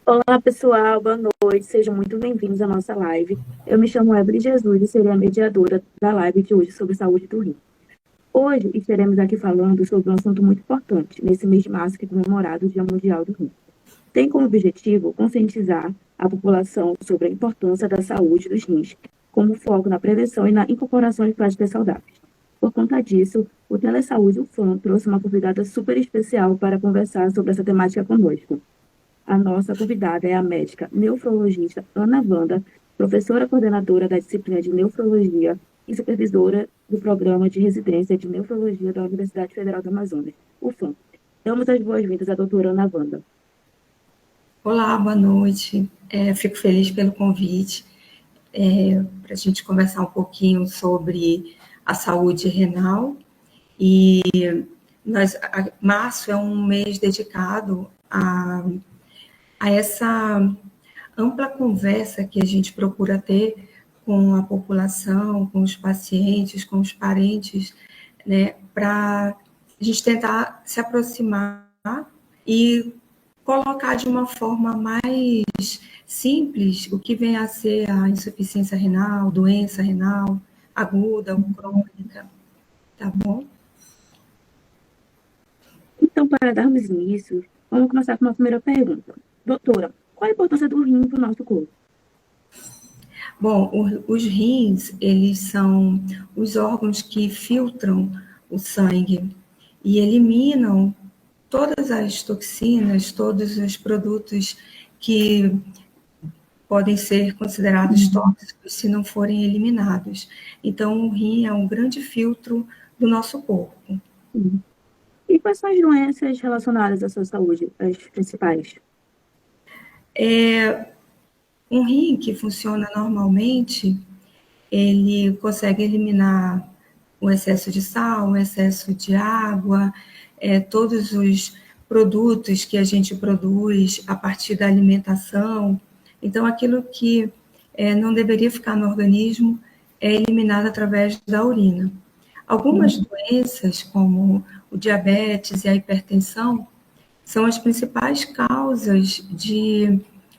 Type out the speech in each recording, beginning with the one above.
Olá, pessoal, boa noite, sejam muito bem-vindos à nossa live. Eu me chamo Evelyn Jesus e serei a mediadora da live de hoje sobre saúde do rim. Hoje estaremos aqui falando sobre um assunto muito importante, nesse mês de março que é comemorado o Dia Mundial do Rim. Tem como objetivo conscientizar a população sobre a importância da saúde dos rins, como foco na prevenção e na incorporação de práticas saudáveis. Por conta disso, o Telesaúde UFAM trouxe uma convidada super especial para conversar sobre essa temática conosco. A nossa convidada é a médica nefrologista Ana Wanda, professora coordenadora da disciplina de nefrologia e supervisora do programa de residência de nefrologia da Universidade Federal do Amazonas, UFAM. Damos as boas-vindas à doutora Ana Wanda. Olá, boa noite. Fico feliz pelo convite para a gente conversar um pouquinho sobre a saúde renal. E março é um mês dedicado a essa ampla conversa que a gente procura ter com a população, com os pacientes, com os parentes, né, para a gente tentar se aproximar e colocar de uma forma mais simples o que vem a ser a insuficiência renal, doença renal, aguda ou crônica, tá bom? Então, para darmos início, vamos começar com uma primeira pergunta. Doutora, qual a importância do rim para o nosso corpo? Bom, os rins, eles são os órgãos que filtram o sangue e eliminam todas as toxinas, todos os produtos que podem ser considerados tóxicos se não forem eliminados. Então, o rim é um grande filtro do nosso corpo. E quais são as doenças relacionadas à sua saúde, as principais? Um rim que funciona normalmente, ele consegue eliminar o excesso de sal, o excesso de água, todos os produtos que a gente produz a partir da alimentação. Então, aquilo que não deveria ficar no organismo é eliminado através da urina. Algumas doenças, como o diabetes e a hipertensão, são as principais causas de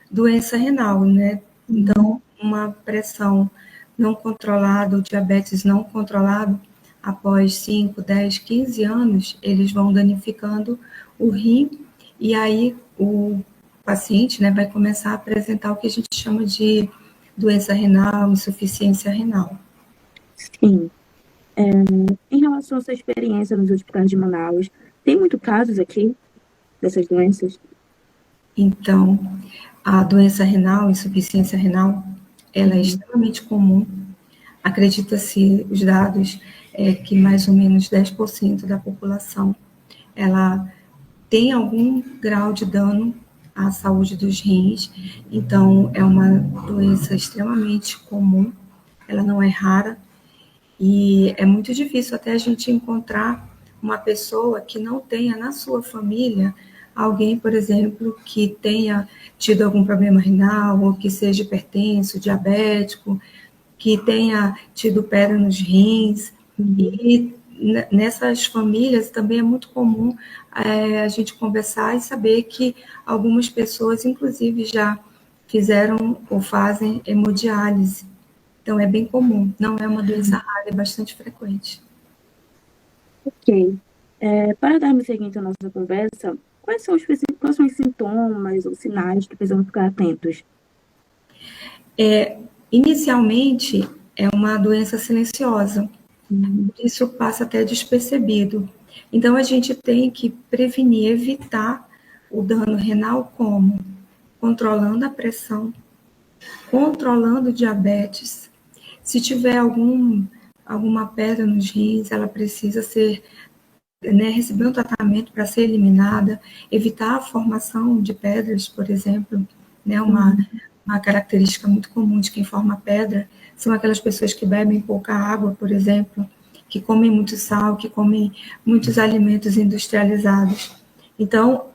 doença renal, né? Então, uma pressão não controlada, o diabetes não controlado, após 5, 10, 15 anos, eles vão danificando o rim, e aí o paciente, né, vai começar a apresentar o que a gente chama de doença renal, insuficiência renal. Sim. Em relação à sua experiência nos hospitais de Manaus, tem muitos casos aqui dessas doenças? Então, a doença renal, insuficiência renal, ela é extremamente comum. Acredita-se, os dados, que mais ou menos 10% da população, ela tem algum grau de dano à saúde dos rins, então é uma doença extremamente comum, ela não é rara, e é muito difícil até a gente encontrar uma pessoa que não tenha na sua família alguém, por exemplo, que tenha tido algum problema renal, ou que seja hipertenso, diabético, que tenha tido pedra nos rins. E nessas famílias também é muito comum a gente conversar e saber que algumas pessoas, inclusive, já fizeram ou fazem hemodiálise. Então, é bem comum, não é uma doença rara, é bastante frequente. Ok. Para darmos seguimento à nossa conversa, quais são os sintomas ou sinais que precisamos ficar atentos? Inicialmente, é uma doença silenciosa, isso passa até despercebido. Então, a gente tem que prevenir, evitar o dano renal como? Controlando a pressão, controlando o diabetes. Se tiver alguma pedra nos rins, ela precisa ser, né, receber um tratamento para ser eliminada, evitar a formação de pedras, por exemplo, né, uma característica muito comum de quem forma pedra são aquelas pessoas que bebem pouca água, por exemplo, que comem muito sal, que comem muitos alimentos industrializados. Então,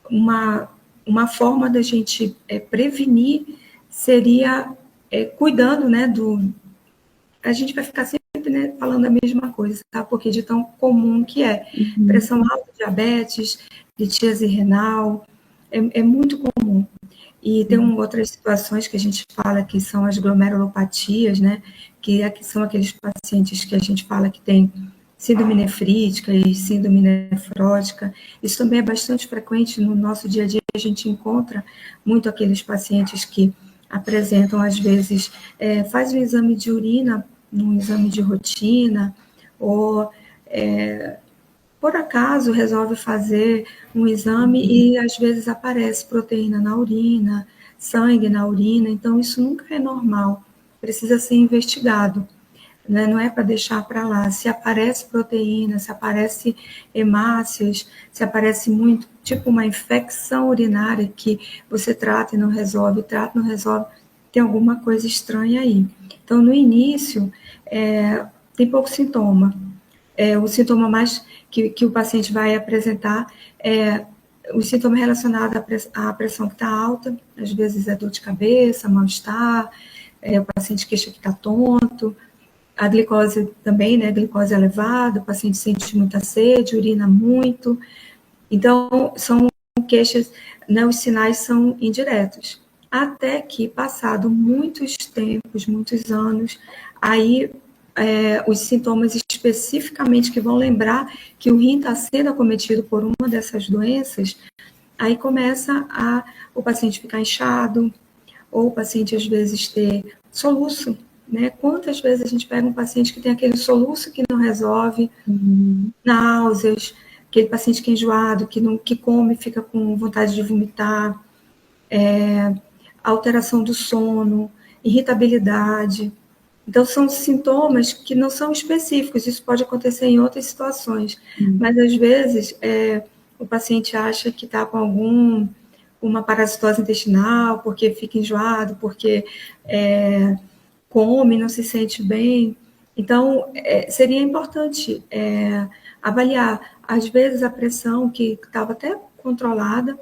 uma forma da gente prevenir seria cuidando, né, a gente vai ficar sempre, né, falando a mesma coisa, tá? Porque de tão comum que é. Pressão alta, diabetes, litíase renal, é muito comum. E tem outras situações que a gente fala que são as glomerulopatias, né? Que são aqueles pacientes que a gente fala que tem síndrome nefrítica e síndrome nefrótica. Isso também é bastante frequente no nosso dia a dia. A gente encontra muito aqueles pacientes que apresentam, às vezes, faz um exame de urina, um exame de rotina, ou por acaso resolve fazer um exame e às vezes aparece proteína na urina, sangue na urina, então isso nunca é normal, precisa ser investigado, né? Não é para deixar para lá. Se aparece proteína, se aparece hemácias, se aparece muito, tipo uma infecção urinária que você trata e não resolve, trata e não resolve, tem alguma coisa estranha aí. Então, no início, tem pouco sintoma. O sintoma mais que o paciente vai apresentar é o sintoma relacionado à pressão que está alta, às vezes é dor de cabeça, mal-estar, o paciente queixa que está tonto, a glicose também, né, glicose elevada, o paciente sente muita sede, urina muito. Então, são queixas, né, os sinais são indiretos. Até que, passado muitos tempos, muitos anos, aí os sintomas especificamente que vão lembrar que o rim está sendo acometido por uma dessas doenças, aí começa o paciente ficar inchado, ou o paciente às vezes ter soluço, né? Quantas vezes a gente pega um paciente que tem aquele soluço que não resolve, náuseas, aquele paciente que é enjoado, que come e fica com vontade de vomitar, alteração do sono, irritabilidade. Então, são sintomas que não são específicos, isso pode acontecer em outras situações, mas às vezes o paciente acha que está com uma parasitose intestinal, porque fica enjoado, porque come, não se sente bem. Então, seria importante avaliar, às vezes, a pressão que estava até controlada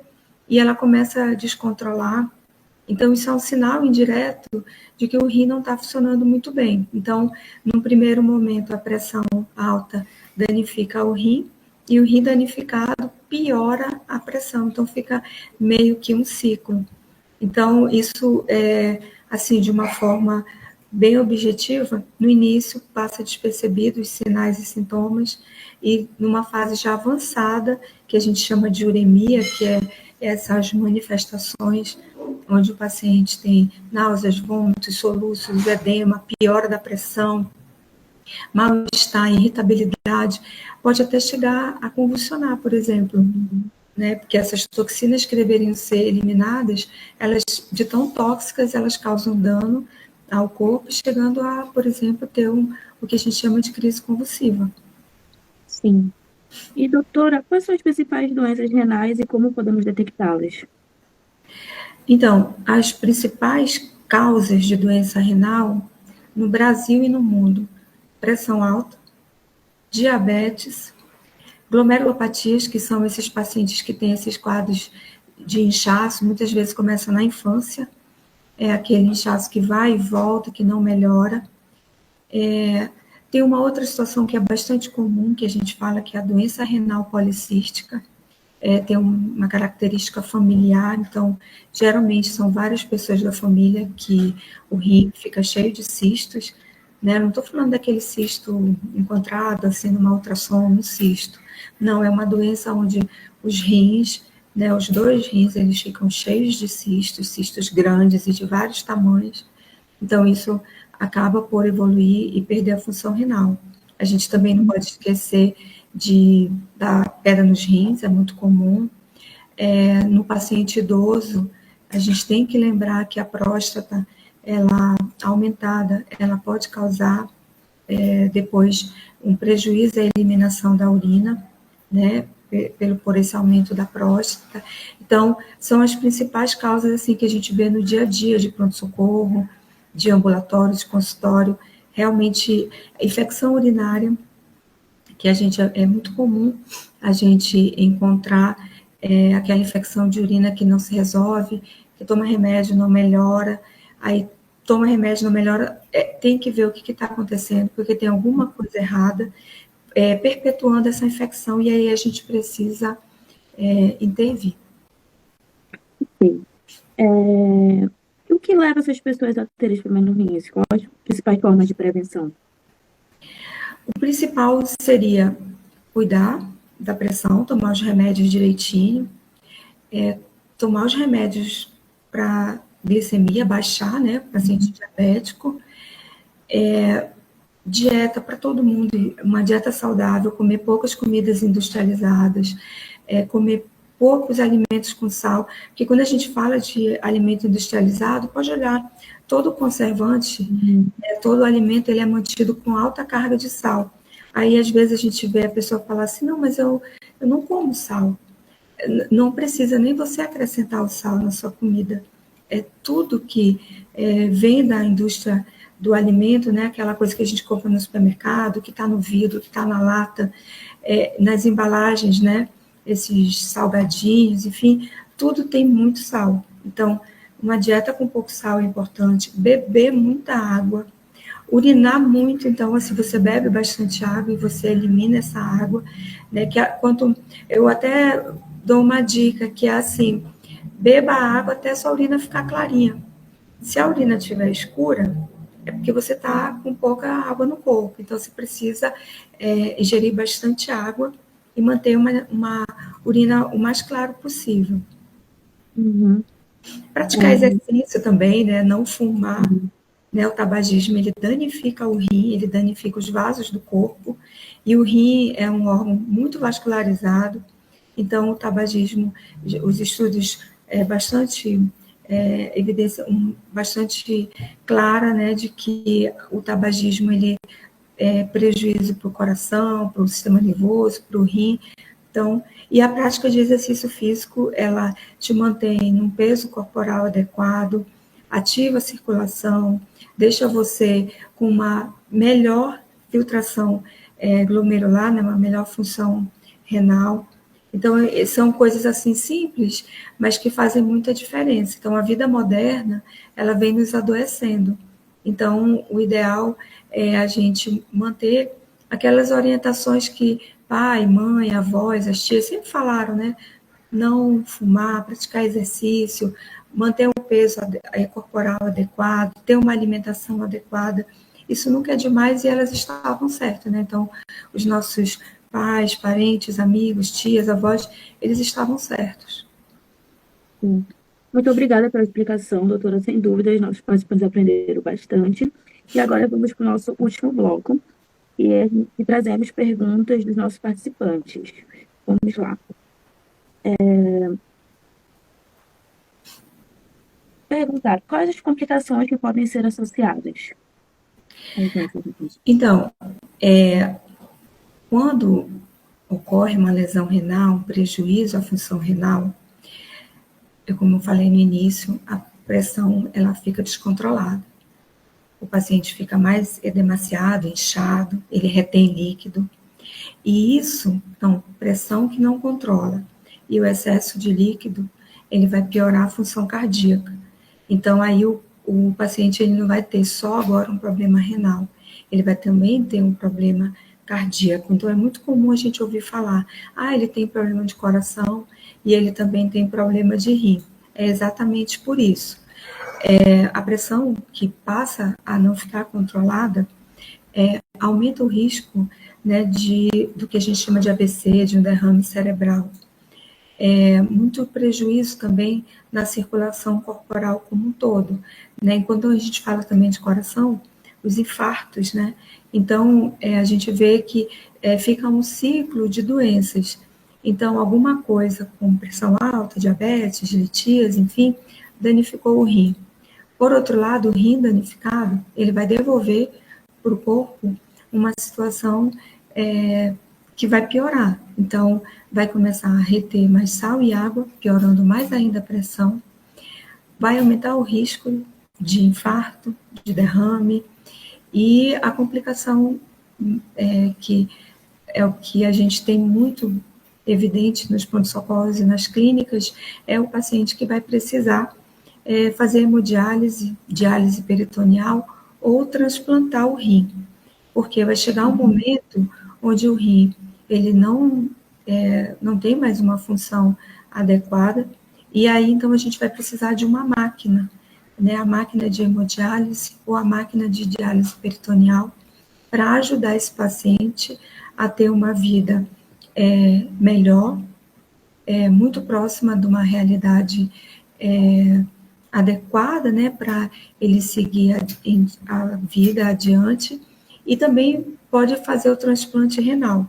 e ela começa a descontrolar. Então, isso é um sinal indireto de que o rim não está funcionando muito bem. Então, num primeiro momento, a pressão alta danifica o rim, e o rim danificado piora a pressão. Então, fica meio que um ciclo. Então, isso assim, de uma forma bem objetiva, no início passa despercebido os sinais e sintomas, e numa fase já avançada, que a gente chama de uremia, que é essas manifestações onde o paciente tem náuseas, vômitos, soluços, edema, piora da pressão, mal-estar, irritabilidade, pode até chegar a convulsionar, por exemplo, né? Porque essas toxinas que deveriam ser eliminadas, elas, de tão tóxicas, elas causam dano ao corpo, chegando a, por exemplo, ter o que a gente chama de crise convulsiva. Sim. E, doutora, quais são as principais doenças renais e como podemos detectá-las? Então, as principais causas de doença renal no Brasil e no mundo: pressão alta, diabetes, glomerulopatias, que são esses pacientes que têm esses quadros de inchaço, muitas vezes começa na infância, é aquele inchaço que vai e volta, que não melhora. Tem uma outra situação que é bastante comum, que a gente fala que é a doença renal policística, tem uma característica familiar, então, geralmente são várias pessoas da família que o rim fica cheio de cistos, né? Não estou falando daquele cisto encontrado, assim, numa ultrassom, um cisto. Não, é uma doença onde os rins, né, os dois rins, eles ficam cheios de cistos, cistos grandes e de vários tamanhos. Então, isso acaba por evoluir e perder a função renal. A gente também não pode esquecer da pedra nos rins, é muito comum. No paciente idoso, a gente tem que lembrar que a próstata, ela aumentada, ela pode causar depois um prejuízo à eliminação da urina, né, por esse aumento da próstata. Então, são as principais causas assim que a gente vê no dia a dia de pronto-socorro, de ambulatório, de consultório. Realmente, a infecção urinária, que a gente é muito comum a gente encontrar aquela infecção de urina que não se resolve, que toma remédio, não melhora, aí toma remédio, não melhora, tem que ver o que está acontecendo, porque tem alguma coisa errada, perpetuando essa infecção, e aí a gente precisa intervir. É, o que leva essas pessoas a terem problema no rim? Quais as principais formas de prevenção? O principal seria cuidar da pressão, tomar os remédios direitinho, tomar os remédios para glicemia baixar, né, paciente diabético, dieta para todo mundo, uma dieta saudável, comer poucas comidas industrializadas, comer poucos alimentos com sal, porque quando a gente fala de alimento industrializado, pode olhar, todo conservante, todo alimento, ele é mantido com alta carga de sal. Aí, às vezes, a gente vê a pessoa falar assim, não, mas eu não como sal. Não precisa nem você acrescentar o sal na sua comida. É tudo que vem da indústria do alimento, né? Aquela coisa que a gente compra no supermercado, que está no vidro, que está na lata, nas embalagens, né? Esses salgadinhos, enfim, tudo tem muito sal. Então, uma dieta com pouco sal é importante, beber muita água, urinar muito, então, se você bebe bastante água e você elimina essa água, né, quanto eu até dou uma dica que é assim, beba água até sua urina ficar clarinha. Se a urina estiver escura, é porque você está com pouca água no corpo, então você precisa ingerir bastante água e manter uma urina o mais claro possível. Uhum. Praticar exercício também, né, não fumar, né, o tabagismo, ele danifica o rim, ele danifica os vasos do corpo, e o rim é um órgão muito vascularizado, então o tabagismo, os estudos bastante evidência bastante clara, né, de que o tabagismo ele é prejuízo para o coração, para o sistema nervoso, para o rim. Então, e a prática de exercício físico, ela te mantém num peso corporal adequado, ativa a circulação, deixa você com uma melhor filtração glomerular, né, uma melhor função renal. Então, são coisas assim simples, mas que fazem muita diferença. Então, a vida moderna, ela vem nos adoecendo. Então, o ideal é a gente manter aquelas orientações que pai, mãe, avós, as tias sempre falaram, né? Não fumar, praticar exercício, manter um peso corporal adequado, ter uma alimentação adequada. Isso nunca é demais e elas estavam certas, né? Então, os nossos pais, parentes, amigos, tias, avós, eles estavam certos. Sim. Muito obrigada pela explicação, doutora. Sem dúvidas, nossos participantes aprenderam bastante. E agora vamos para o nosso último bloco, que trazemos perguntas dos nossos participantes. Vamos lá. Perguntar quais as complicações que podem ser associadas. Então, quando ocorre uma lesão renal, um prejuízo à função renal, como eu falei no início, a pressão ela fica descontrolada. O paciente fica mais edemaciado, inchado, ele retém líquido. E isso, então, pressão que não controla. E o excesso de líquido, ele vai piorar a função cardíaca. Então, aí o paciente ele não vai ter só agora um problema renal, ele vai também ter um problema cardíaco. Então, é muito comum a gente ouvir falar, ele tem problema de coração e ele também tem problema de rim. É exatamente por isso. A pressão que passa a não ficar controlada aumenta o risco, né, do que a gente chama de AVC, de um derrame cerebral. Muito prejuízo também na circulação corporal como um todo, né? Enquanto a gente fala também de coração, os infartos, né? Então, a gente vê que fica um ciclo de doenças. Então, alguma coisa com pressão alta, diabetes, litíase, enfim, danificou o rim. Por outro lado, o rim danificado, ele vai devolver para o corpo uma situação que vai piorar. Então, vai começar a reter mais sal e água, piorando mais ainda a pressão, vai aumentar o risco de infarto, de derrame, e a complicação que é o que a gente tem muito evidente nos pronto-socorros e nas clínicas, é o paciente que vai precisar fazer hemodiálise, diálise peritoneal ou transplantar o rim, porque vai chegar um momento onde o rim ele não tem mais uma função adequada E aí, então, a gente vai precisar de uma máquina, né, a máquina de hemodiálise ou a máquina de diálise peritoneal, para ajudar esse paciente a ter uma vida melhor, muito próxima de uma realidade adequada, né, para ele seguir a vida adiante, e também pode fazer o transplante renal,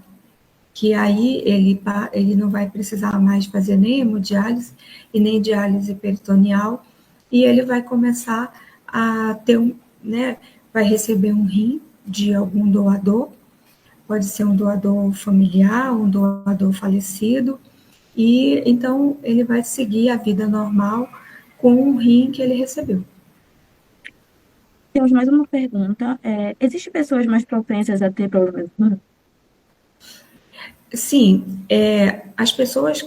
que aí ele não vai precisar mais fazer nem hemodiálise e nem diálise peritoneal, e ele vai começar a ter né, vai receber um rim de algum doador, pode ser um doador familiar, um doador falecido, e então ele vai seguir a vida normal com o rim que ele recebeu. Temos mais uma pergunta. Existem pessoas mais propensas a ter problemas? Sim, as pessoas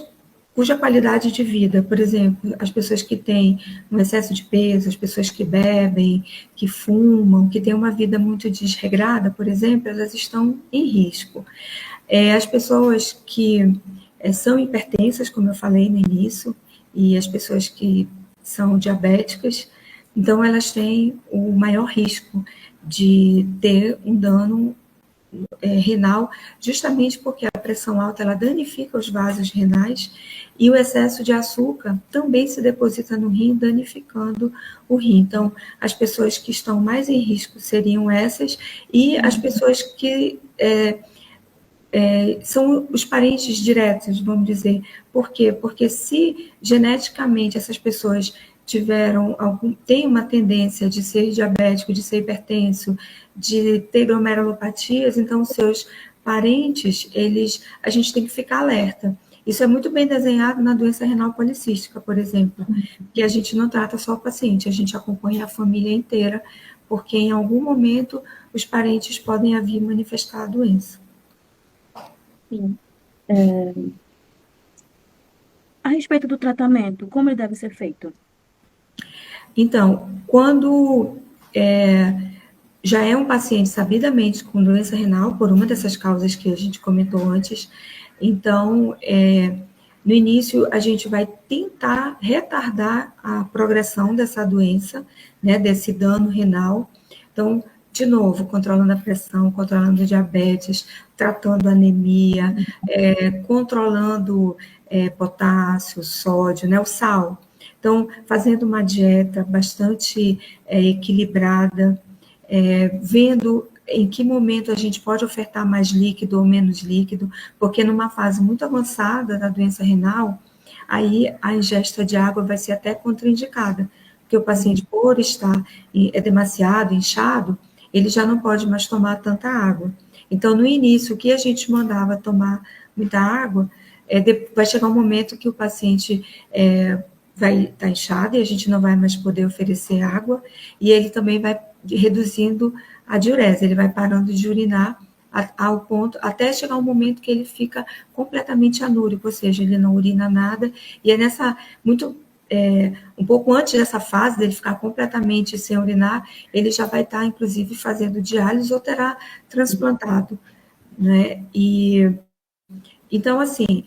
cuja qualidade de vida, por exemplo, as pessoas que têm um excesso de peso, as pessoas que bebem, que fumam, que têm uma vida muito desregrada, por exemplo, elas estão em risco. As pessoas que são hipertensas, como eu falei no início, e as pessoas que são diabéticas, então elas têm o maior risco de ter um dano renal, justamente porque a pressão alta ela danifica os vasos renais e o excesso de açúcar também se deposita no rim, danificando o rim. Então, as pessoas que estão mais em risco seriam essas, e as pessoas que são os parentes diretos, vamos dizer. Por quê? Porque se geneticamente essas pessoas têm uma tendência de ser diabético, de ser hipertenso, de ter glomerulopatias, então seus parentes, a gente tem que ficar alerta. Isso é muito bem desenhado na doença renal policística, por exemplo, que a gente não trata só o paciente, a gente acompanha a família inteira, porque em algum momento os parentes podem vir manifestar a doença. Sim. A respeito do tratamento, como ele deve ser feito? Então, quando já é um paciente sabidamente com doença renal, por uma dessas causas que a gente comentou antes, então, no início, a gente vai tentar retardar a progressão dessa doença, né, desse dano renal. Então, de novo, controlando a pressão, controlando o diabetes, tratando a anemia, controlando potássio, sódio, né, o sal. Então, fazendo uma dieta bastante equilibrada, vendo em que momento a gente pode ofertar mais líquido ou menos líquido, porque numa fase muito avançada da doença renal, aí a ingesta de água vai ser até contraindicada, porque o paciente, por estar demasiado inchado, ele já não pode mais tomar tanta água. Então, no início, o que a gente mandava tomar muita água, vai chegar um momento que o paciente vai estar inchado e a gente não vai mais poder oferecer água, e ele também vai reduzindo a diurese, ele vai parando de urinar ao ponto, até chegar um momento que ele fica completamente anúrico, ou seja, ele não urina nada, e um pouco antes dessa fase dele ficar completamente sem urinar, ele já vai estar, inclusive, fazendo diálise ou terá transplantado, né? Então, assim,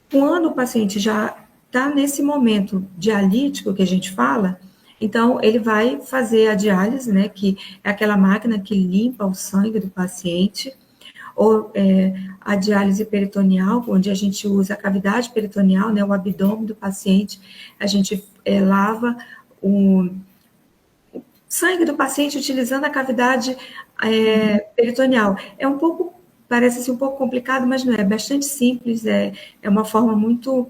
quando o paciente já está nesse momento dialítico que a gente fala, então ele vai fazer a diálise, né, que é aquela máquina que limpa o sangue do paciente, ou a diálise peritoneal, onde a gente usa a cavidade peritoneal, né, o abdômen do paciente, a gente lava o sangue do paciente utilizando a cavidade peritoneal. Parece assim, um pouco complicado, mas não é, bastante simples, é uma forma muito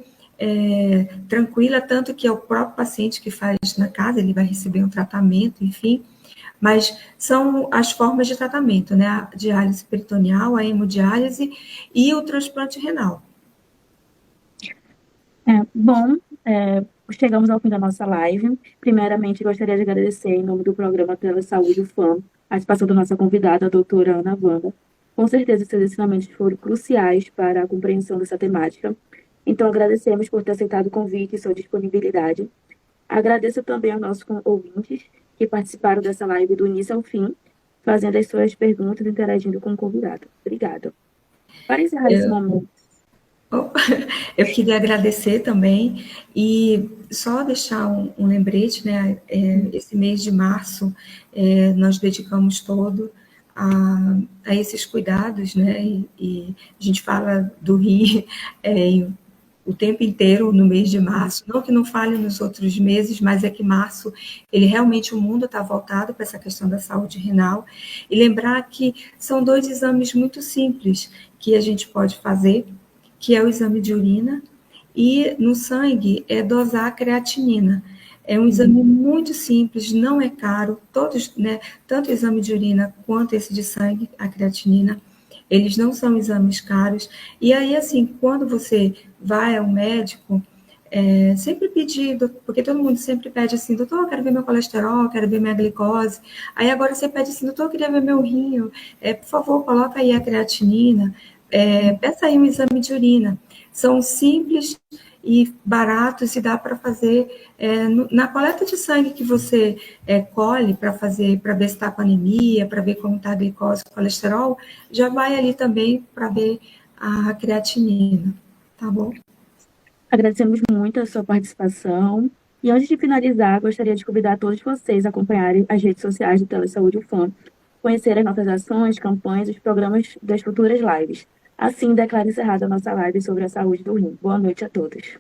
tranquila, tanto que é o próprio paciente que faz na casa, ele vai receber um tratamento, enfim, mas são as formas de tratamento, né, a diálise peritoneal, a hemodiálise e o transplante renal. Bom, chegamos ao fim da nossa live. Primeiramente, gostaria de agradecer, em nome do programa Telesaúde UFAM, a participação da nossa convidada, a doutora Ana Wanda. Com certeza, seus ensinamentos foram cruciais para a compreensão dessa temática. Então, agradecemos por ter aceitado o convite e sua disponibilidade. Agradeço também aos nossos ouvintes que participaram dessa live do início ao fim, fazendo as suas perguntas e interagindo com o convidado. Obrigada. Para encerrar esse momento, Opa, eu queria agradecer também e só deixar um lembrete, né? Esse mês de março nós dedicamos todo a esses cuidados, né? E a gente fala do rim o tempo inteiro no mês de março, não que não fale nos outros meses, mas é que março, ele realmente, o mundo está voltado para essa questão da saúde renal, e lembrar que são dois exames muito simples que a gente pode fazer, que é o exame de urina, e no sangue é dosar a creatinina. É um exame muito simples, não é caro, todos, né, tanto o exame de urina quanto esse de sangue, a creatinina, eles não são exames caros. E aí, assim, quando você vai ao médico, sempre pedir, porque todo mundo sempre pede assim, doutor, eu quero ver meu colesterol, quero ver minha glicose. Aí agora você pede assim, doutor, eu queria ver meu rim, por favor, coloca aí a creatinina, peça aí um exame de urina. São simples e baratos e dá para fazer na coleta de sangue que você colhe para fazer, para ver se está com anemia, para ver como está a glicose, colesterol, já vai ali também para ver a creatinina, tá bom? Agradecemos muito a sua participação. E antes de finalizar, gostaria de convidar todos vocês a acompanharem as redes sociais do Telesaúde UFAM, conhecer as nossas ações, campanhas e os programas das futuras lives. Assim, declaro encerrada a nossa live sobre a saúde do rim. Boa noite a todos.